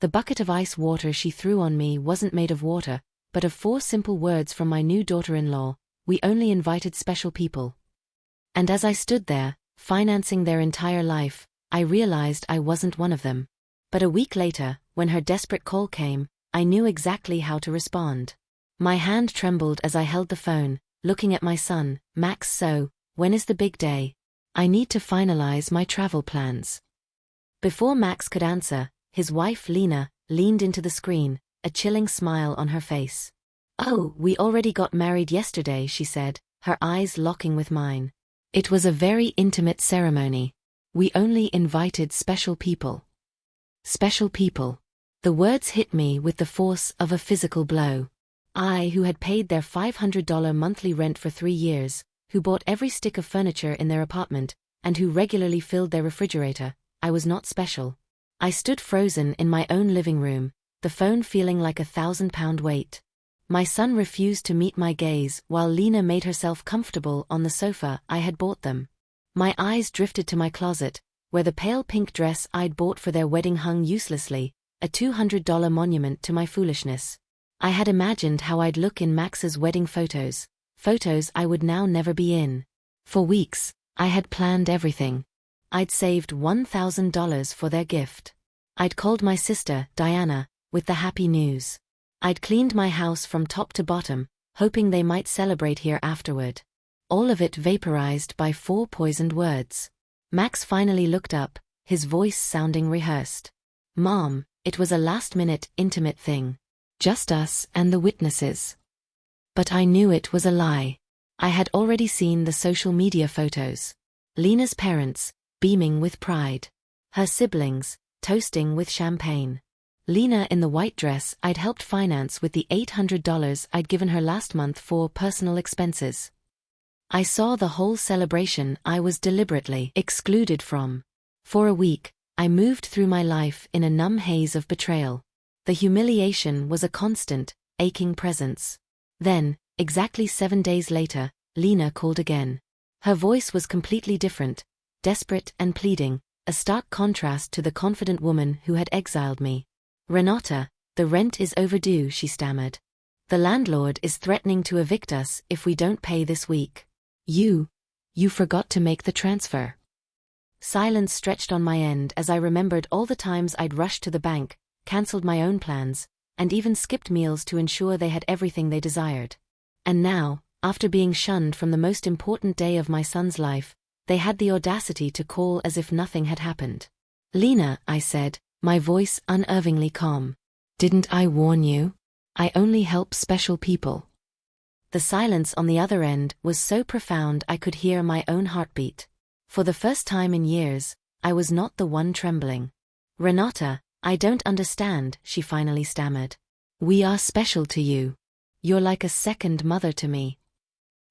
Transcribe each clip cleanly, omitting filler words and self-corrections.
The bucket of ice water she threw on me wasn't made of water, but of 4 simple words from my new daughter-in-law: we only invited special people. And as I stood there, financing their entire life, I realized I wasn't one of them. But a week later, when her desperate call came, I knew exactly how to respond. My hand trembled as I held the phone, looking at my son, Max. So, when is the big day? I need to finalize my travel plans. Before Max could answer, his wife Lena leaned into the screen, a chilling smile on her face. "Oh, we already got married yesterday," she said, her eyes locking with mine. "It was a very intimate ceremony. We only invited special people." Special people. The words hit me with the force of a physical blow. I, who had paid their $500 monthly rent for 3 years, who bought every stick of furniture in their apartment, and who regularly filled their refrigerator, I was not special. I stood frozen in my own living room, the phone feeling like a 1,000-pound weight. My son refused to meet my gaze while Lena made herself comfortable on the sofa I had bought them. My eyes drifted to my closet, where the pale pink dress I'd bought for their wedding hung uselessly, a $200 monument to my foolishness. I had imagined how I'd look in Max's wedding photos I would now never be in. For weeks, I had planned everything. I'd saved $1,000 for their gift. I'd called my sister, Diana, with the happy news. I'd cleaned my house from top to bottom, hoping they might celebrate here afterward. All of it vaporized by 4 poisoned words. Max finally looked up, his voice sounding rehearsed. "Mom, it was a last-minute, intimate thing. Just us and the witnesses." But I knew it was a lie. I had already seen the social media photos. Lena's parents, beaming with pride. Her siblings, toasting with champagne. Lena in the white dress I'd helped finance with the $800 I'd given her last month for personal expenses. I saw the whole celebration I was deliberately excluded from. For a week, I moved through my life in a numb haze of betrayal. The humiliation was a constant, aching presence. Then, exactly 7 days later, Lena called again. Her voice was completely different, desperate and pleading, a stark contrast to the confident woman who had exiled me. "Renata, the rent is overdue," she stammered. "The landlord is threatening to evict us if we don't pay this week. You forgot to make the transfer." Silence stretched on my end as I remembered all the times I'd rushed to the bank, cancelled my own plans, and even skipped meals to ensure they had everything they desired. And now, after being shunned from the most important day of my son's life, they had the audacity to call as if nothing had happened. "Lena," I said, my voice unervingly calm. "Didn't I warn you? I only help special people." The silence on the other end was so profound I could hear my own heartbeat. For the first time in years, I was not the one trembling. "Renata, I don't understand," she finally stammered. "We are special to you. You're like a second mother to me."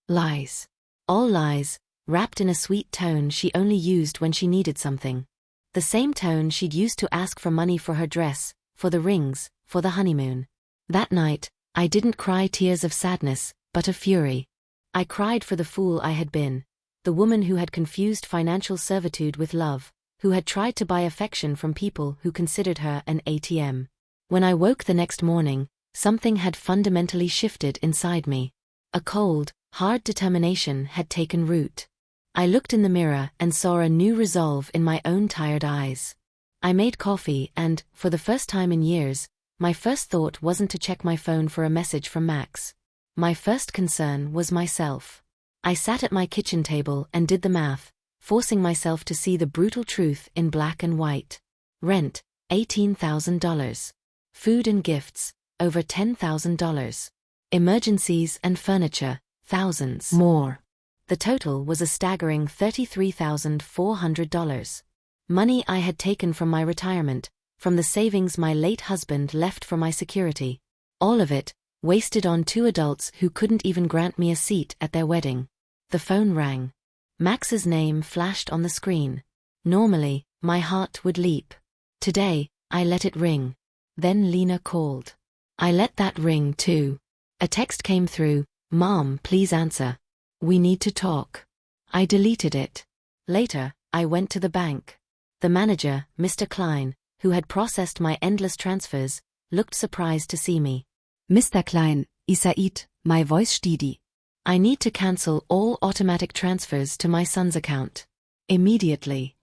Lies. All lies, wrapped in a sweet tone she only used when she needed something. The same tone she'd used to ask for money for her dress, for the rings, for the honeymoon. That night, I didn't cry tears of sadness, but of fury. I cried for the fool I had been, the woman who had confused financial servitude with love, who had tried to buy affection from people who considered her an ATM. When I woke the next morning, something had fundamentally shifted inside me. A cold, hard determination had taken root. I looked in the mirror and saw a new resolve in my own tired eyes. I made coffee and, for the first time in years, my first thought wasn't to check my phone for a message from Max. My first concern was myself. I sat at my kitchen table and did the math, forcing myself to see the brutal truth in black and white. Rent, $18,000. Food and gifts, over $10,000. Emergencies and furniture, thousands more. The total was a staggering $33,400. Money I had taken from my retirement, from the savings my late husband left for my security. All of it, wasted on 2 adults who couldn't even grant me a seat at their wedding. The phone rang. Max's name flashed on the screen. Normally, my heart would leap. Today, I let it ring. Then Lena called. I let that ring too. A text came through, "Mom, please answer. We need to talk." I deleted it. Later, I went to the bank. The manager, Mr. Klein, who had processed my endless transfers, looked surprised to see me. Mr. Klein, Isaid, my voice steady. I need to cancel all automatic transfers to my son's account. Immediately.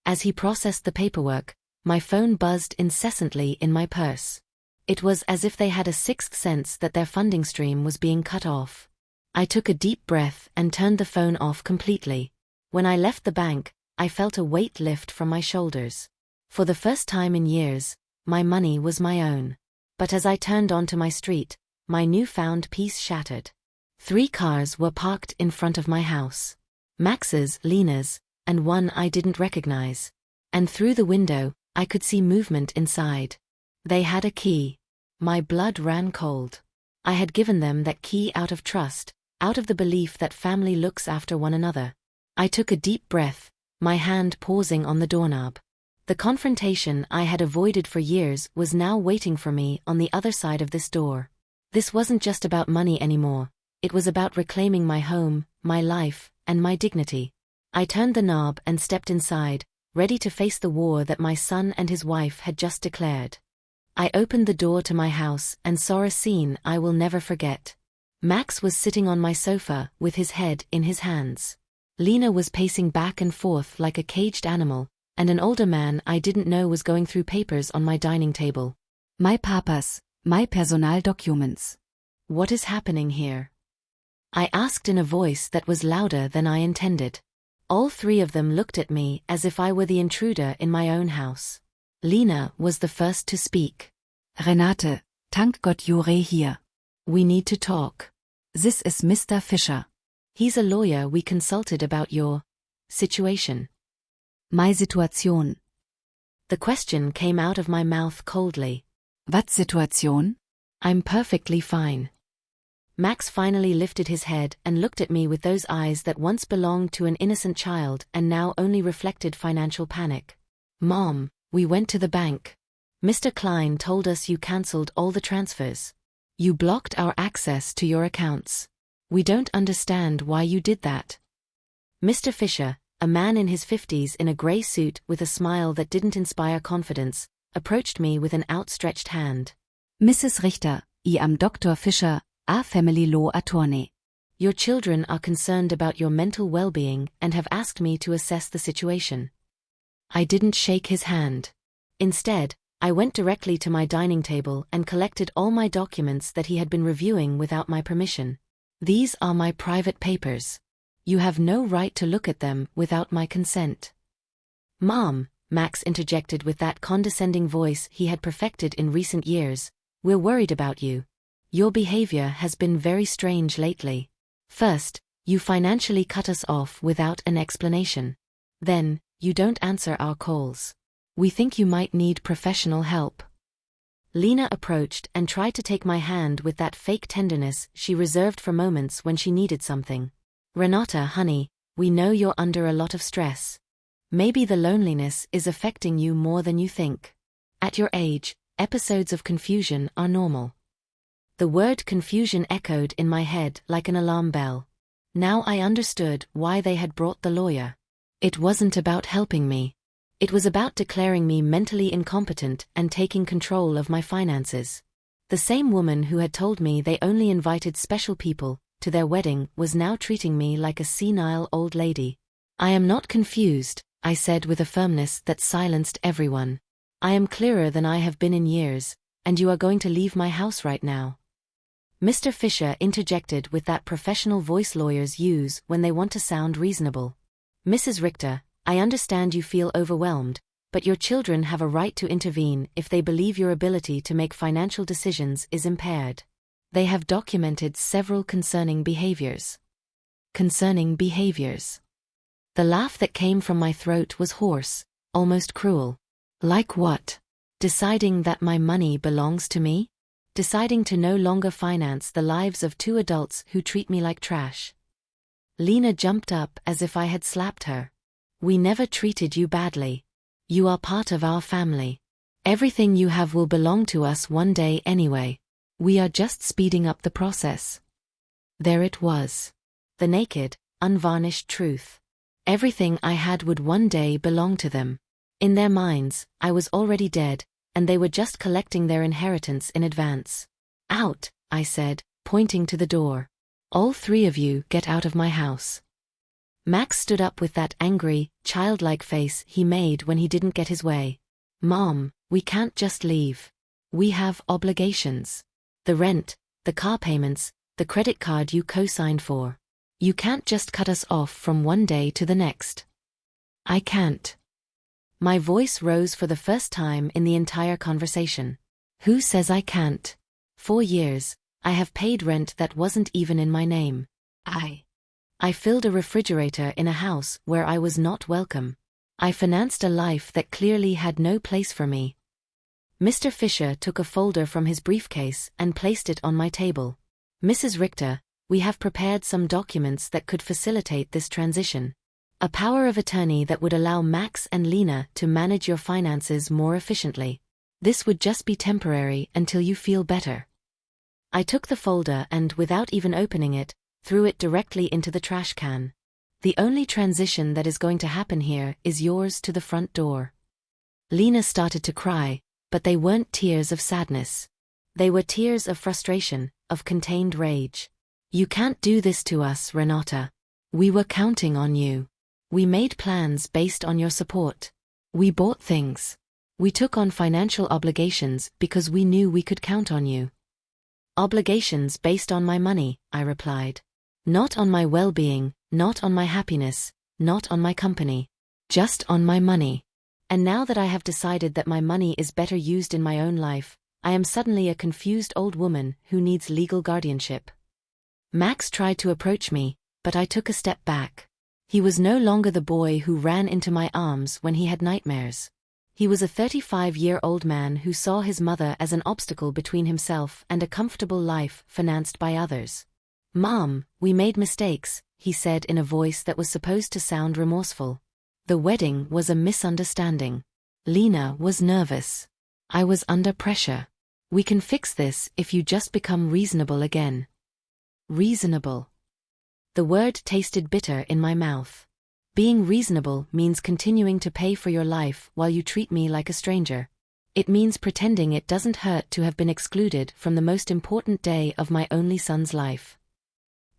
As he processed the paperwork, my phone buzzed incessantly in my purse. It was as if they had a sixth sense that their funding stream was being cut off. I took a deep breath and turned the phone off completely. When I left the bank, I felt a weight lift from my shoulders. For the first time in years, my money was my own. But as I turned onto my street, my newfound peace shattered. 3 cars were parked in front of my house. Max's, Lena's, and one I didn't recognize. And through the window, I could see movement inside. They had a key. My blood ran cold. I had given them that key out of trust, out of the belief that family looks after one another. I took a deep breath, my hand pausing on the doorknob. The confrontation I had avoided for years was now waiting for me on the other side of this door. This wasn't just about money anymore. It was about reclaiming my home, my life, and my dignity. I turned the knob and stepped inside, ready to face the war that my son and his wife had just declared. I opened the door to my house and saw a scene I will never forget. Max was sitting on my sofa with his head in his hands. Lena was pacing back and forth like a caged animal, and an older man I didn't know was going through papers on my dining table. My papas, my personal documents. What is happening here? I asked in a voice that was louder than I intended. All 3 of them looked at me as if I were the intruder in my own house. Lena was the first to speak. Renate, thank God you're here. We need to talk. This is Mr. Fischer. He's a lawyer we consulted about your situation. My Situation. The question came out of my mouth coldly. What situation? I'm perfectly fine. Max finally lifted his head and looked at me with those eyes that once belonged to an innocent child and now only reflected financial panic. Mom, we went to the bank. Mr. Klein told us you cancelled all the transfers. You blocked our access to your accounts. We don't understand why you did that. Mr. Fischer, a man in his 50s in a grey suit with a smile that didn't inspire confidence, approached me with an outstretched hand. Mrs. Richter, I am Dr. Fischer, a family law attorney. Your children are concerned about your mental well-being and have asked me to assess the situation. I didn't shake his hand. Instead, I went directly to my dining table and collected all my documents that he had been reviewing without my permission. These are my private papers. You have no right to look at them without my consent. Mom, Max interjected with that condescending voice he had perfected in recent years, we're worried about you. Your behavior has been very strange lately. First, you financially cut us off without an explanation. Then, you don't answer our calls. We think you might need professional help. Lena approached and tried to take my hand with that fake tenderness she reserved for moments when she needed something. Renata, honey, we know you're under a lot of stress. Maybe the loneliness is affecting you more than you think. At your age, episodes of confusion are normal. The word confusion echoed in my head like an alarm bell. Now I understood why they had brought the lawyer. It wasn't about helping me. It was about declaring me mentally incompetent and taking control of my finances. The same woman who had told me they only invited special people to their wedding was now treating me like a senile old lady. I am not confused, I said with a firmness that silenced everyone. I am clearer than I have been in years, and you are going to leave my house right now. Mr. Fischer interjected with that professional voice lawyers use when they want to sound reasonable. Mrs. Richter, I understand you feel overwhelmed, but your children have a right to intervene if they believe your ability to make financial decisions is impaired. They have documented several concerning behaviors. Concerning behaviors. The laugh that came from my throat was hoarse, almost cruel. Like what? Deciding that my money belongs to me? Deciding to no longer finance the lives of 2 adults who treat me like trash. Lena jumped up as if I had slapped her. We never treated you badly. You are part of our family. Everything you have will belong to us one day anyway. We are just speeding up the process. There it was. The naked, unvarnished truth. Everything I had would one day belong to them. In their minds, I was already dead, and they were just collecting their inheritance in advance. Out, I said, pointing to the door. All three of you get out of my house. Max stood up with that angry, childlike face he made when he didn't get his way. Mom, we can't just leave. We have obligations. The rent, the car payments, the credit card you co-signed for. You can't just cut us off from one day to the next. I can't. My voice rose for the first time in the entire conversation. Who says I can't? 4 years, I have paid rent that wasn't even in my name. I filled a refrigerator in a house where I was not welcome. I financed a life that clearly had no place for me. Mr. Fisher took a folder from his briefcase and placed it on my table. Mrs. Richter, we have prepared some documents that could facilitate this transition. A power of attorney that would allow Max and Lena to manage your finances more efficiently. This would just be temporary until you feel better. I took the folder and, without even opening it, threw it directly into the trash can. The only transition that is going to happen here is yours to the front door. Lena started to cry, but they weren't tears of sadness. They were tears of frustration, of contained rage. You can't do this to us, Renata. We were counting on you. We made plans based on your support. We bought things. We took on financial obligations because we knew we could count on you. Obligations based on my money, I replied. Not on my well-being, not on my happiness, not on my company. Just on my money. And now that I have decided that my money is better used in my own life, I am suddenly a confused old woman who needs legal guardianship. Max tried to approach me, but I took a step back. He was no longer the boy who ran into my arms when he had nightmares. He was a 35-year-old man who saw his mother as an obstacle between himself and a comfortable life financed by others. Mom, we made mistakes, he said in a voice that was supposed to sound remorseful. The wedding was a misunderstanding. Lena was nervous. I was under pressure. We can fix this if you just become reasonable again. Reasonable. The word tasted bitter in my mouth. Being reasonable means continuing to pay for your life while you treat me like a stranger. It means pretending it doesn't hurt to have been excluded from the most important day of my only son's life.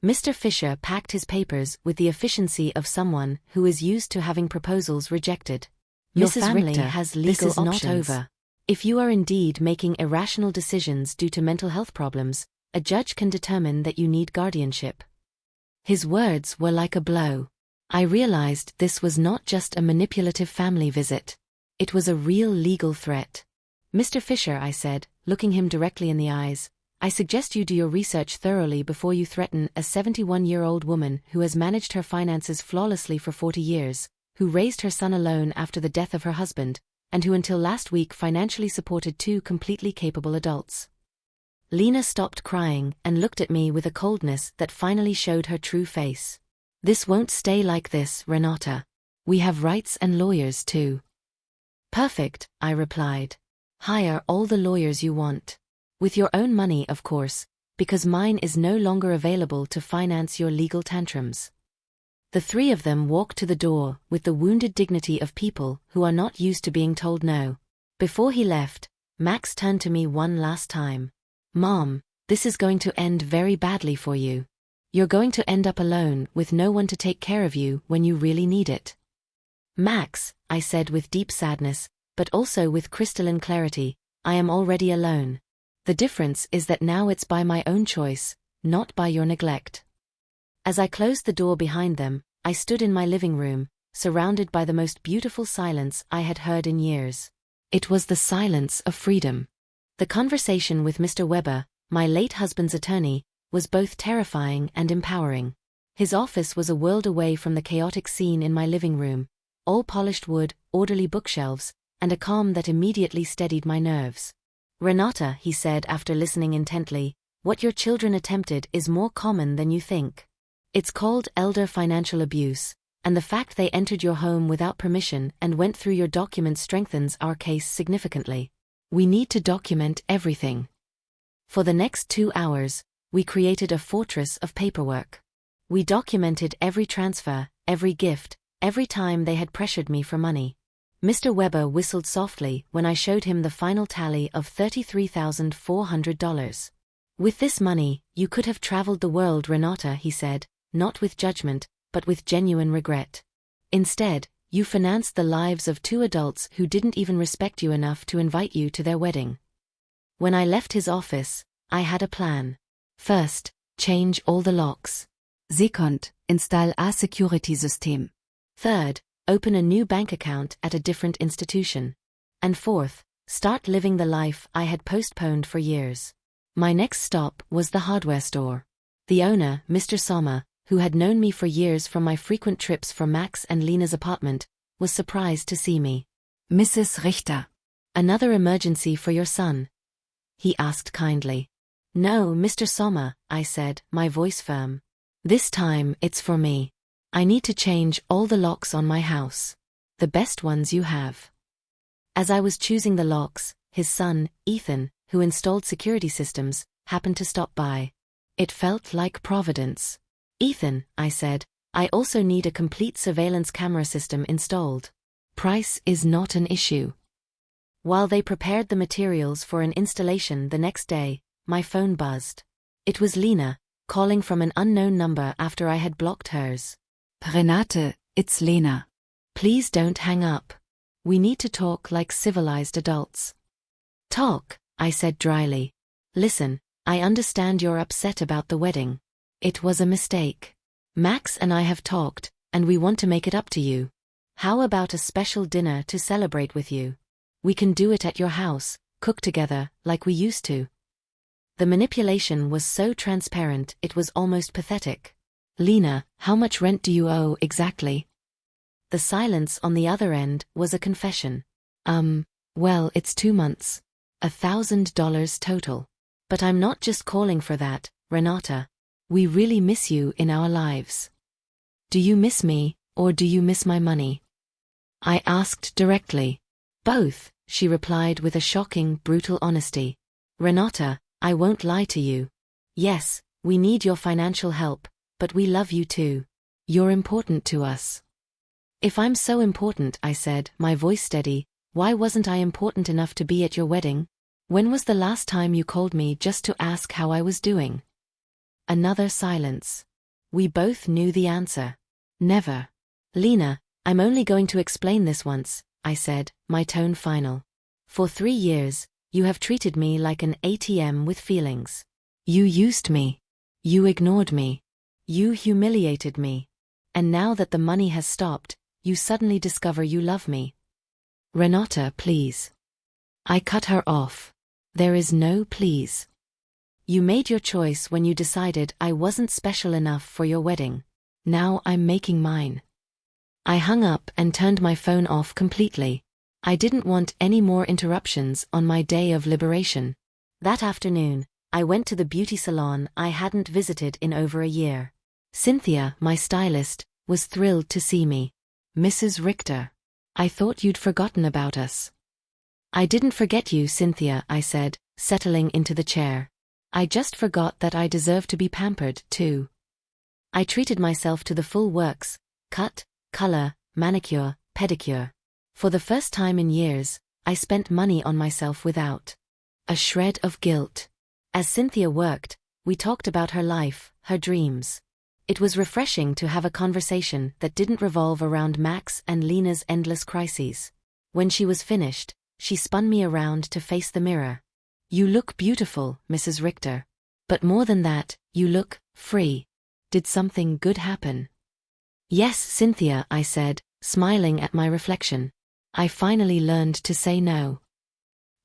Mr. Fisher packed his papers with the efficiency of someone who is used to having proposals rejected. Your Mrs. family Richter, has legal this is options. not over. If you are indeed making irrational decisions due to mental health problems, a judge can determine that you need guardianship. His words were like a blow. I realized this was not just a manipulative family visit. It was a real legal threat. Mr. Fisher, I said, looking him directly in the eyes, I suggest you do your research thoroughly before you threaten a 71-year-old woman who has managed her finances flawlessly for 40 years, who raised her son alone after the death of her husband, and who until last week financially supported 2 completely capable adults. Lena stopped crying and looked at me with a coldness that finally showed her true face. This won't stay like this, Renata. We have rights and lawyers too. Perfect, I replied. Hire all the lawyers you want. With your own money, of course, because mine is no longer available to finance your legal tantrums. The three of them walked to the door with the wounded dignity of people who are not used to being told no. Before he left, Max turned to me one last time. Mom, this is going to end very badly for you. You're going to end up alone with no one to take care of you when you really need it. Max, I said with deep sadness, but also with crystalline clarity, I am already alone. The difference is that now it's by my own choice, not by your neglect. As I closed the door behind them, I stood in my living room, surrounded by the most beautiful silence I had heard in years. It was the silence of freedom. The conversation with Mr. Weber, my late husband's attorney, was both terrifying and empowering. His office was a world away from the chaotic scene in my living room, all polished wood, orderly bookshelves, and a calm that immediately steadied my nerves. Renata, he said after listening intently, what your children attempted is more common than you think. It's called elder financial abuse, and the fact they entered your home without permission and went through your documents strengthens our case significantly. We need to document everything. For the next 2 hours, we created a fortress of paperwork. We documented every transfer, every gift, every time they had pressured me for money. Mr. Weber whistled softly when I showed him the final tally of $33,400. With this money, you could have traveled the world, Renata, he said, not with judgment, but with genuine regret. Instead, you financed the lives of two adults who didn't even respect you enough to invite you to their wedding. When I left his office, I had a plan. First, change all the locks. Second, install a security system. Third, open a new bank account at a different institution. And fourth, start living the life I had postponed for years. My next stop was the hardware store. The owner, Mr. Sommer, who had known me for years from my frequent trips from Max and Lena's apartment, was surprised to see me. Mrs. Richter. Another emergency for your son? He asked kindly. No, Mr. Sommer, I said, my voice firm. This time, it's for me. I need to change all the locks on my house. The best ones you have. As I was choosing the locks, his son, Ethan, who installed security systems, happened to stop by. It felt like providence. Ethan, I said, I also need a complete surveillance camera system installed. Price is not an issue. While they prepared the materials for an installation the next day, my phone buzzed. It was Lena, calling from an unknown number after I had blocked hers. Renate, it's Lena. Please don't hang up. We need to talk like civilized adults. Talk, I said dryly. Listen, I understand you're upset about the wedding. It was a mistake. Max and I have talked, and we want to make it up to you. How about a special dinner to celebrate with you? We can do it at your house, cook together, like we used to. The manipulation was so transparent it was almost pathetic. Lena, how much rent do you owe exactly? The silence on the other end was a confession. Well, it's 2 months. $1,000 total. But I'm not just calling for that, Renata. We really miss you in our lives. Do you miss me, or do you miss my money? I asked directly. Both, she replied with a shocking, brutal honesty. Renata, I won't lie to you. Yes, we need your financial help, but we love you too. You're important to us. If I'm so important, I said, my voice steady, why wasn't I important enough to be at your wedding? When was the last time you called me just to ask how I was doing? Another silence. We both knew the answer. Never. Lena, I'm only going to explain this once, I said, my tone final. For 3 years, you have treated me like an ATM with feelings. You used me. You ignored me. You humiliated me. And now that the money has stopped, you suddenly discover you love me. Renata, please. I cut her off. There is no please. You made your choice when you decided I wasn't special enough for your wedding. Now I'm making mine. I hung up and turned my phone off completely. I didn't want any more interruptions on my day of liberation. That afternoon, I went to the beauty salon I hadn't visited in over a year. Cynthia, my stylist, was thrilled to see me. Mrs. Richter. I thought you'd forgotten about us. I didn't forget you, Cynthia, I said, settling into the chair. I just forgot that I deserve to be pampered, too. I treated myself to the full works: cut, color, manicure, pedicure. For the first time in years, I spent money on myself without a shred of guilt. As Cynthia worked, we talked about her life, her dreams. It was refreshing to have a conversation that didn't revolve around Max and Lena's endless crises. When she was finished, she spun me around to face the mirror. You look beautiful, Mrs. Richter. But more than that, you look free. Did something good happen? Yes, Cynthia, I said, smiling at my reflection. I finally learned to say no.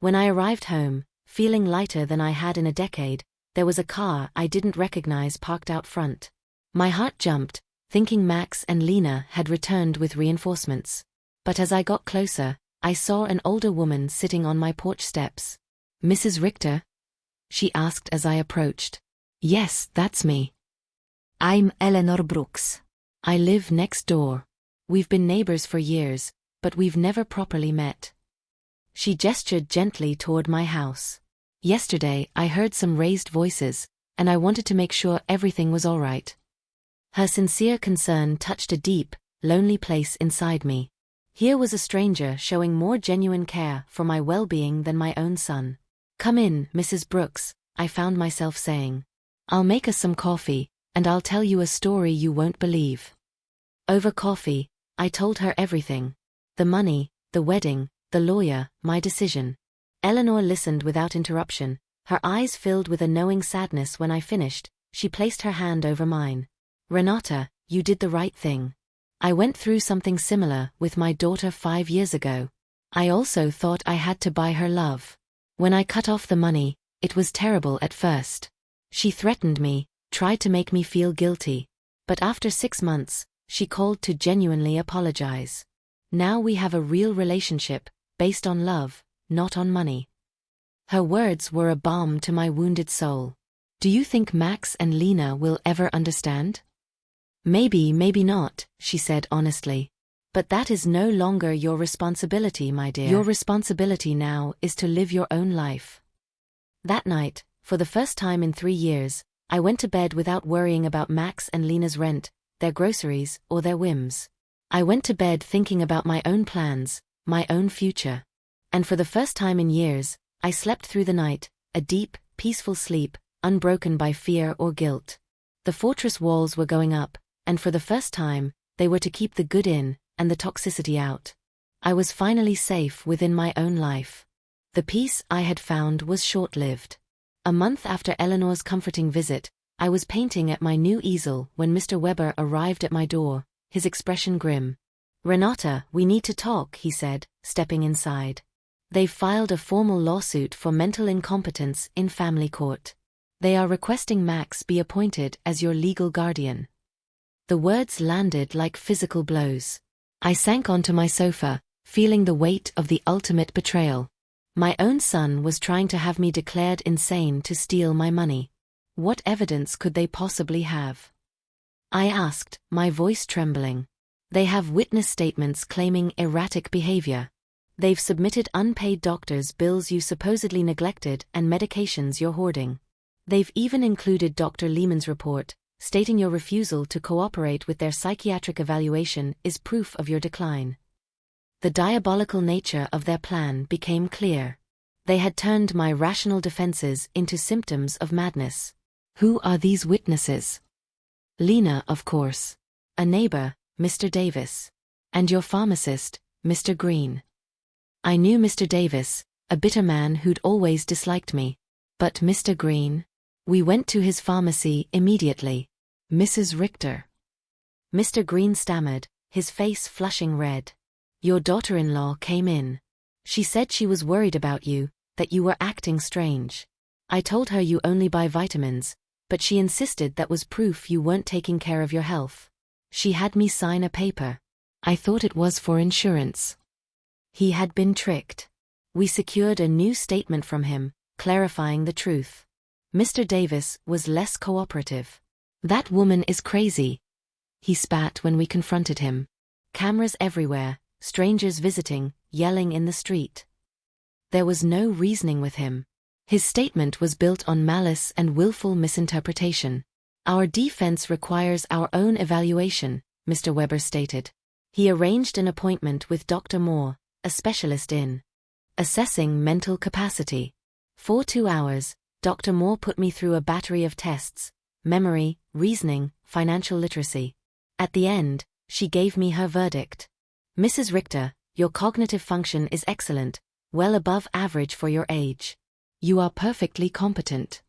When I arrived home, feeling lighter than I had in a decade, there was a car I didn't recognize parked out front. My heart jumped, thinking Max and Lena had returned with reinforcements. But as I got closer, I saw an older woman sitting on my porch steps. Mrs. Richter? She asked as I approached. Yes, that's me. I'm Eleanor Brooks. I live next door. We've been neighbors for years, but we've never properly met. She gestured gently toward my house. Yesterday, I heard some raised voices, and I wanted to make sure everything was all right. Her sincere concern touched a deep, lonely place inside me. Here was a stranger showing more genuine care for my well-being than my own son. "Come in, Mrs. Brooks," I found myself saying. "I'll make us some coffee, and I'll tell you a story you won't believe." Over coffee, I told her everything. The money, the wedding, the lawyer, my decision. Eleanor listened without interruption, her eyes filled with a knowing sadness. When I finished, she placed her hand over mine. "Renata, you did the right thing. I went through something similar with my daughter 5 years ago. I also thought I had to buy her love. When I cut off the money, it was terrible at first. She threatened me, tried to make me feel guilty. But after 6 months, she called to genuinely apologize. Now we have a real relationship, based on love, not on money." Her words were a balm to my wounded soul. "Do you think Max and Lena will ever understand?" "Maybe, maybe not," she said honestly. "But that is no longer your responsibility, my dear. Your responsibility now is to live your own life." That night, for the first time in 3 years, I went to bed without worrying about Max and Lena's rent, their groceries, or their whims. I went to bed thinking about my own plans, my own future. And for the first time in years, I slept through the night, a deep, peaceful sleep, unbroken by fear or guilt. The fortress walls were going up, and for the first time, they were to keep the good in, and the toxicity out. I was finally safe within my own life. The peace I had found was short-lived. A month after Eleanor's comforting visit, I was painting at my new easel when Mr. Weber arrived at my door, his expression grim. "Renata, we need to talk," he said, stepping inside. "They've filed a formal lawsuit for mental incompetence in family court. They are requesting Max be appointed as your legal guardian." The words landed like physical blows. I sank onto my sofa, feeling the weight of the ultimate betrayal. My own son was trying to have me declared insane to steal my money. What evidence could they possibly have? I asked, my voice trembling. "They have witness statements claiming erratic behavior. They've submitted unpaid doctors' bills you supposedly neglected and medications you're hoarding. They've even included Dr. Lehman's report, stating your refusal to cooperate with their psychiatric evaluation is proof of your decline." The diabolical nature of their plan became clear. They had turned my rational defenses into symptoms of madness. Who are these witnesses? Lena, of course. A neighbor, Mr. Davis. And your pharmacist, Mr. Green. I knew Mr. Davis, a bitter man who'd always disliked me. But Mr. Green? We went to his pharmacy immediately. "Mrs. Richter." Mr. Green stammered, his face flushing red. "Your daughter-in-law came in. She said she was worried about you, that you were acting strange. I told her you only buy vitamins, but she insisted that was proof you weren't taking care of your health. She had me sign a paper. I thought it was for insurance." He had been tricked. We secured a new statement from him, clarifying the truth. Mr. Davis was less cooperative. "That woman is crazy," he spat when we confronted him. Cameras everywhere, strangers visiting, yelling in the street. There was no reasoning with him. His statement was built on malice and willful misinterpretation. "Our defense requires our own evaluation," Mr. Weber stated. He arranged an appointment with Dr. Moore, a specialist in assessing mental capacity. For 2 hours, Dr. Moore put me through a battery of tests: memory, reasoning, financial literacy. At the end, she gave me her verdict. "Mrs. Richter, your cognitive function is excellent, well above average for your age. You are perfectly competent."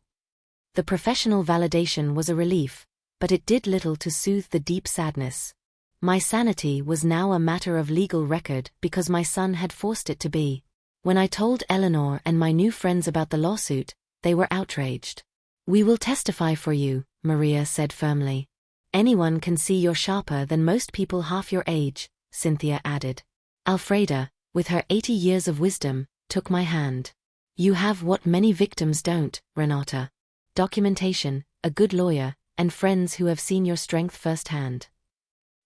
The professional validation was a relief, but it did little to soothe the deep sadness. My sanity was now a matter of legal record because my son had forced it to be. When I told Eleanor and my new friends about the lawsuit, they were outraged. "We will testify for you," Maria said firmly. "Anyone can see you're sharper than most people half your age," Cynthia added. Alfreda, with her 80 years of wisdom, took my hand. "You have what many victims don't, Renata. Documentation, a good lawyer, and friends who have seen your strength firsthand."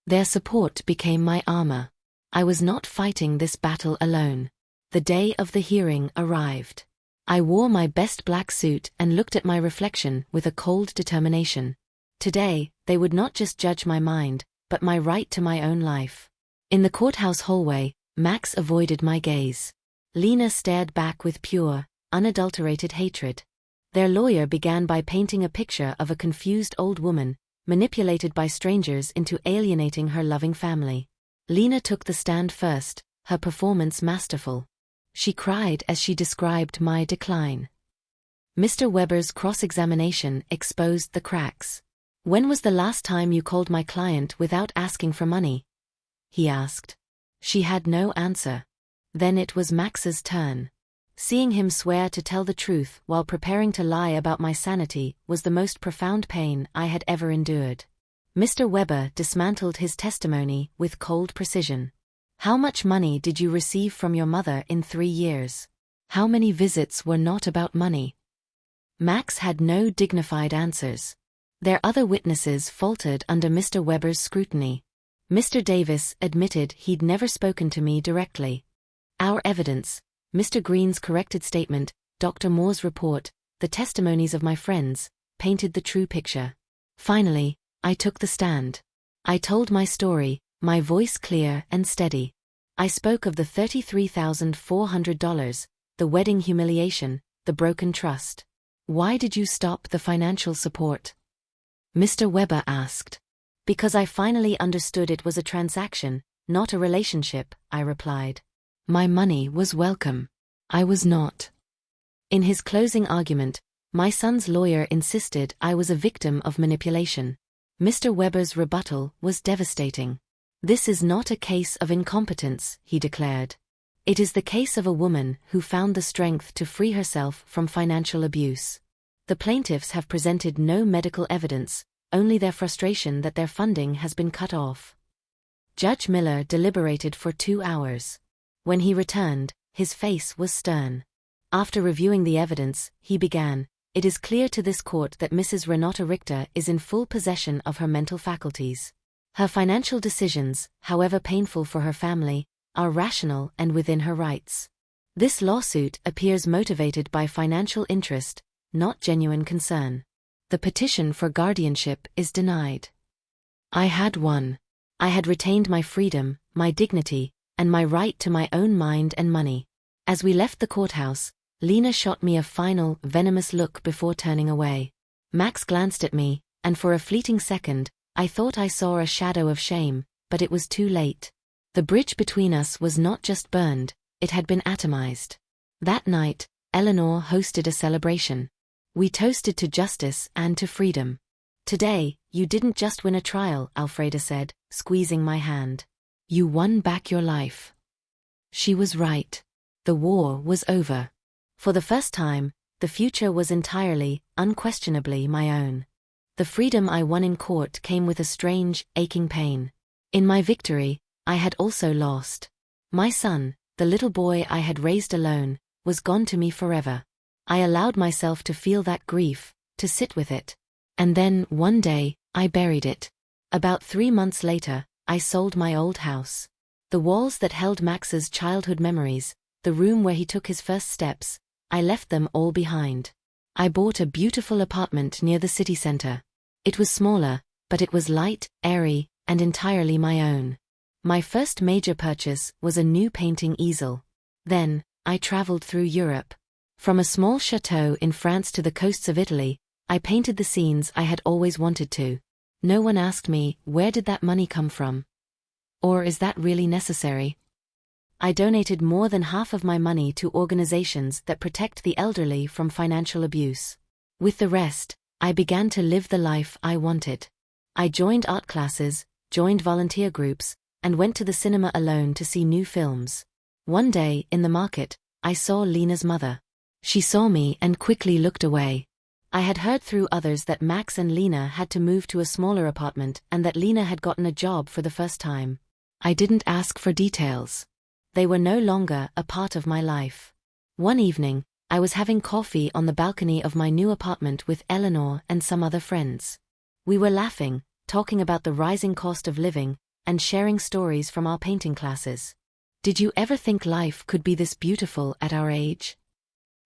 Their support became my armor. I was not fighting this battle alone. The day of the hearing arrived. I wore my best black suit and looked at my reflection with a cold determination. Today, they would not just judge my mind, but my right to my own life. In the courthouse hallway, Max avoided my gaze. Lena stared back with pure, unadulterated hatred. Their lawyer began by painting a picture of a confused old woman, manipulated by strangers into alienating her loving family. Lena took the stand first, her performance masterful. She cried as she described my decline. Mr. Weber's cross-examination exposed the cracks. "When was the last time you called my client without asking for money?" he asked. She had no answer. Then it was Max's turn. Seeing him swear to tell the truth while preparing to lie about my sanity was the most profound pain I had ever endured. Mr. Weber dismantled his testimony with cold precision. "How much money did you receive from your mother in 3 years? How many visits were not about money?" Max had no dignified answers. Their other witnesses faltered under Mr. Weber's scrutiny. Mr. Davis admitted he'd never spoken to me directly. Our evidence, Mr. Green's corrected statement, Dr. Moore's report, the testimonies of my friends, painted the true picture. Finally, I took the stand. I told my story, my voice clear and steady. I spoke of the $33,400, the wedding humiliation, the broken trust. "Why did you stop the financial support?" Mr. Weber asked. "Because I finally understood it was a transaction, not a relationship," I replied. My money was welcome. I was not. In his closing argument, my son's lawyer insisted I was a victim of manipulation. Mr. Weber's rebuttal was devastating. "This is not a case of incompetence," he declared. "It is the case of a woman who found the strength to free herself from financial abuse." The plaintiffs have presented no medical evidence, only their frustration that their funding has been cut off. Judge Miller deliberated for 2 hours. When he returned, his face was stern. After reviewing the evidence, he began, "It is clear to this court that Mrs. Renata Richter is in full possession of her mental faculties. Her financial decisions, however painful for her family, are rational and within her rights. This lawsuit appears motivated by financial interest, not genuine concern. The petition for guardianship is denied." I had won. I had retained my freedom, my dignity, and my right to my own mind and money. As we left the courthouse, Lena shot me a final, venomous look before turning away. Max glanced at me, and for a fleeting second, I thought I saw a shadow of shame, but it was too late. The bridge between us was not just burned, it had been atomized. That night, Eleanor hosted a celebration. We toasted to justice and to freedom. "Today, you didn't just win a trial," Alfreda said, squeezing my hand. "You won back your life." She was right. The war was over. For the first time, the future was entirely, unquestionably my own. The freedom I won in court came with a strange, aching pain. In my victory, I had also lost. My son, the little boy I had raised alone, was gone to me forever. I allowed myself to feel that grief, to sit with it. And then, one day, I buried it. About 3 months later, I sold my old house. The walls that held Max's childhood memories, the room where he took his first steps, I left them all behind. I bought a beautiful apartment near the city center. It was smaller, but it was light, airy, and entirely my own. My first major purchase was a new painting easel. Then, I traveled through Europe. From a small chateau in France to the coasts of Italy, I painted the scenes I had always wanted to. No one asked me, where did that money come from? Or is that really necessary? I donated more than half of my money to organizations that protect the elderly from financial abuse. With the rest, I began to live the life I wanted. I joined art classes, joined volunteer groups, and went to the cinema alone to see new films. One day, in the market, I saw Lena's mother. She saw me and quickly looked away. I had heard through others that Max and Lena had to move to a smaller apartment and that Lena had gotten a job for the first time. I didn't ask for details. They were no longer a part of my life. One evening, I was having coffee on the balcony of my new apartment with Eleanor and some other friends. We were laughing, talking about the rising cost of living, and sharing stories from our painting classes. "Did you ever think life could be this beautiful at our age?"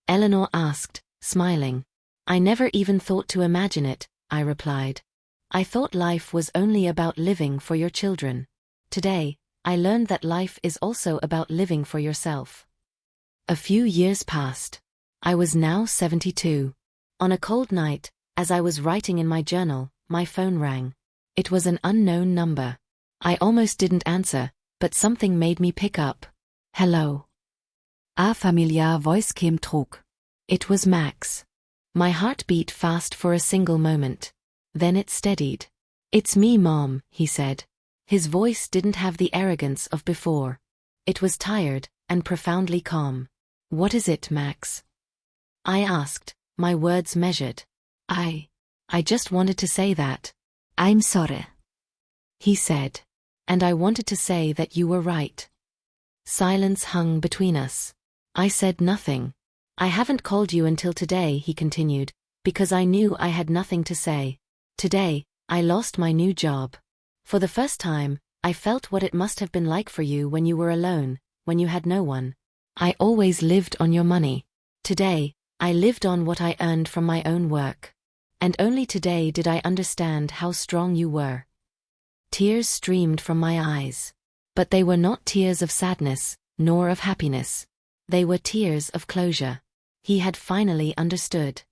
Eleanor asked, smiling. "I never even thought to imagine it," I replied. "I thought life was only about living for your children. Today, I learned that life is also about living for yourself. A few years passed. I was now 72. On a cold night, as I was writing in my journal, my phone rang. It was an unknown number. I almost didn't answer, but something made me pick up. Hello. A familiar voice came through. It was Max. My heart beat fast for a single moment. Then it steadied. "It's me, Mom," he said. His voice didn't have the arrogance of before. It was tired and profoundly calm. "What is it, Max?" I asked, my words measured. I just wanted to say that. I'm sorry," he said. And I wanted to say that you were right. Silence hung between us. I said nothing. "I haven't called you until today," he continued, "because I knew I had nothing to say. Today, I lost my new job. For the first time, I felt what it must have been like for you when you were alone, when you had no one. I always lived on your money. Today, I lived on what I earned from my own work. And only today did I understand how strong you were." Tears streamed from my eyes. But they were not tears of sadness, nor of happiness. They were tears of closure. He had finally understood.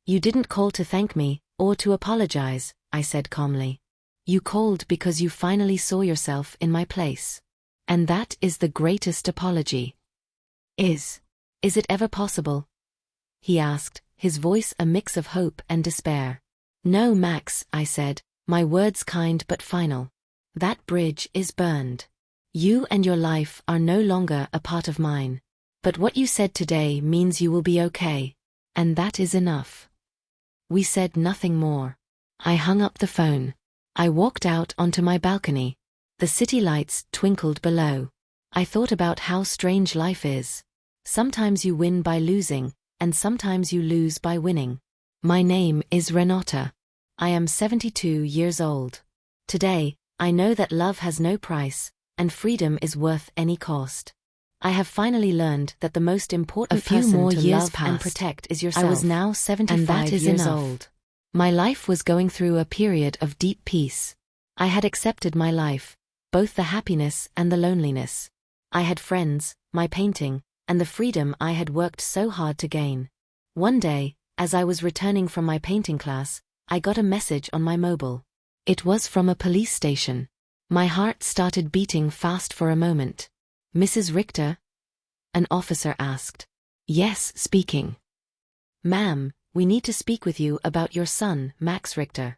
"You didn't call to thank me, or to apologize," I said calmly. "You called because you finally saw yourself in my place. And that is the greatest apology." Is it ever possible?" he asked, his voice a mix of hope and despair. "No, Max," I said, my words kind but final. "That bridge is burned. You and your life are no longer a part of mine. But what you said today means you will be okay. And that is enough." We said nothing more. I hung up the phone. I walked out onto my balcony. The city lights twinkled below. I thought about how strange life is. Sometimes you win by losing, and sometimes you lose by winning. My name is Renata. I am 72 years old. Today, I know that love has no price, and freedom is worth any cost. I have finally learned that the most important person to love and protect is yourself. I was now 75 years old. My life was going through a period of deep peace. I had accepted my life, both the happiness and the loneliness. I had friends, my painting, and the freedom I had worked so hard to gain. One day, as I was returning from my painting class, I got a message on my mobile. It was from a police station. My heart started beating fast for a moment. "Mrs. Richter?" an officer asked. "Yes, speaking." "Ma'am, we need to speak with you about your son, Max Richter."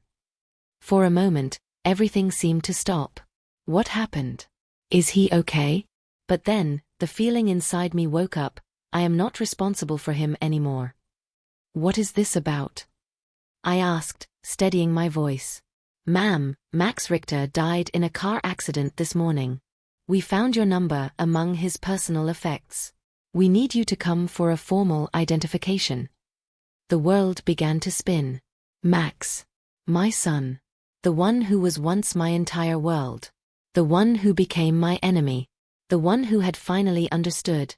For a moment, everything seemed to stop. What happened? Is he okay? But then, the feeling inside me woke up. I am not responsible for him anymore. "What is this about?" I asked, steadying my voice. "Ma'am, Max Richter died in a car accident this morning. We found your number among his personal effects. We need you to come for a formal identification." The world began to spin. Max. My son. The one who was once my entire world. The one who became my enemy. The one who had finally understood.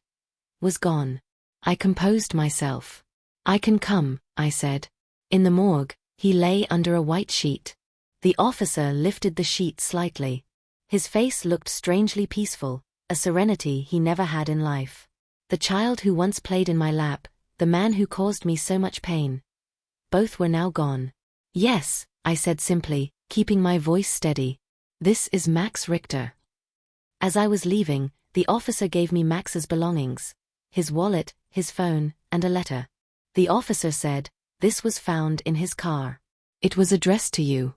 Was gone. I composed myself. "I can come," I said. In the morgue, he lay under a white sheet. The officer lifted the sheet slightly. His face looked strangely peaceful, a serenity he never had in life. The child who once played in my lap, the man who caused me so much pain. Both were now gone. "Yes," I said simply, keeping my voice steady. "This is Max Richter." As I was leaving, the officer gave me Max's belongings. His wallet, his phone, and a letter. The officer said, "This was found in his car. It was addressed to you."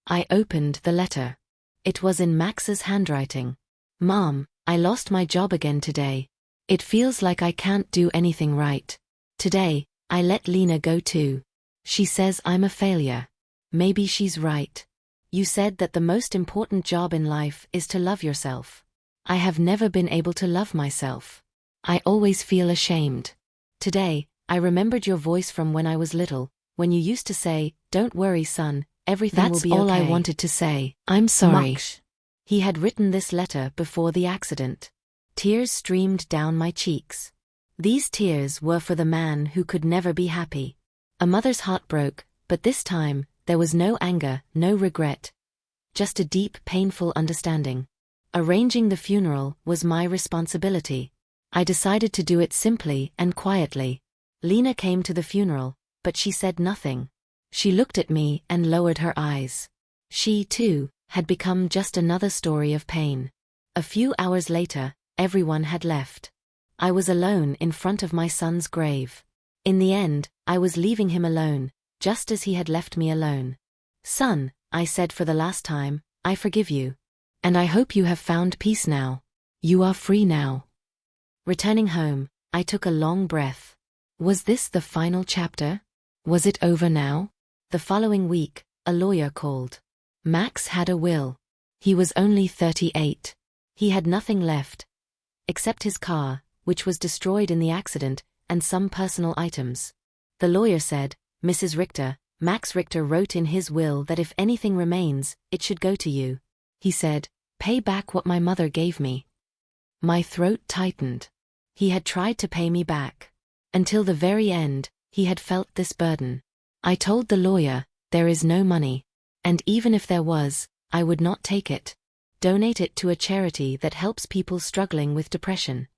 I opened the letter. It was in Max's handwriting. "Mom, I lost my job again today. It feels like I can't do anything right. Today, I let Lena go too. She says I'm a failure. Maybe she's right. You said that the most important job in life is to love yourself. I have never been able to love myself. I always feel ashamed. Today, I remembered your voice from when I was little, when you used to say, 'Don't worry, son, everything will be okay.' That's all I wanted to say. I'm sorry." He had written this letter before the accident. Tears streamed down my cheeks. These tears were for the man who could never be happy. A mother's heart broke, but this time, there was no anger, no regret. Just a deep, painful understanding. Arranging the funeral was my responsibility. I decided to do it simply and quietly. Lena came to the funeral, but she said nothing. She looked at me and lowered her eyes. She, too, had become just another story of pain. A few hours later, everyone had left. I was alone in front of my son's grave. In the end, I was leaving him alone, just as he had left me alone. "Son," I said for the last time, "I forgive you. And I hope you have found peace now. You are free now." Returning home, I took a long breath. Was this the final chapter? Was it over now? The following week, a lawyer called. Max had a will. He was only 38. He had nothing left, except his car, which was destroyed in the accident, and some personal items. The lawyer said, "Mrs. Richter, Max Richter wrote in his will that if anything remains, it should go to you. He said, 'Pay back what my mother gave me.'" My throat tightened. He had tried to pay me back. Until the very end, he had felt this burden. I told the lawyer, "There is no money. And even if there was, I would not take it. Donate it to a charity that helps people struggling with depression."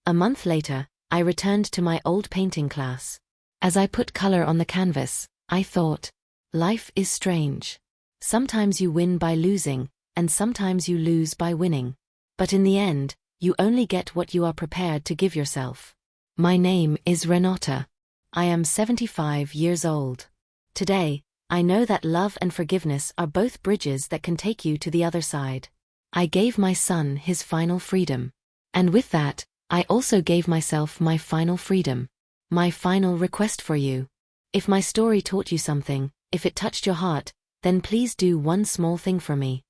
A month later, I returned to my old painting class. As I put color on the canvas, I thought, life is strange. Sometimes you win by losing, and sometimes you lose by winning. But in the end, you only get what you are prepared to give yourself. My name is Renata. I am 75 years old. Today, I know that love and forgiveness are both bridges that can take you to the other side. I gave my son his final freedom. And with that, I also gave myself my final freedom. My final request for you. If my story taught you something, if it touched your heart, then please do one small thing for me.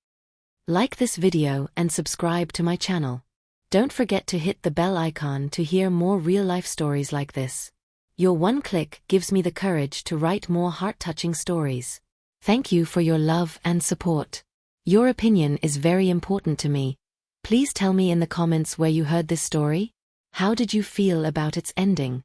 Like this video and subscribe to my channel. Don't forget to hit the bell icon to hear more real-life stories like this. Your one click gives me the courage to write more heart-touching stories. Thank you for your love and support. Your opinion is very important to me. Please tell me in the comments where you heard this story. How did you feel about its ending?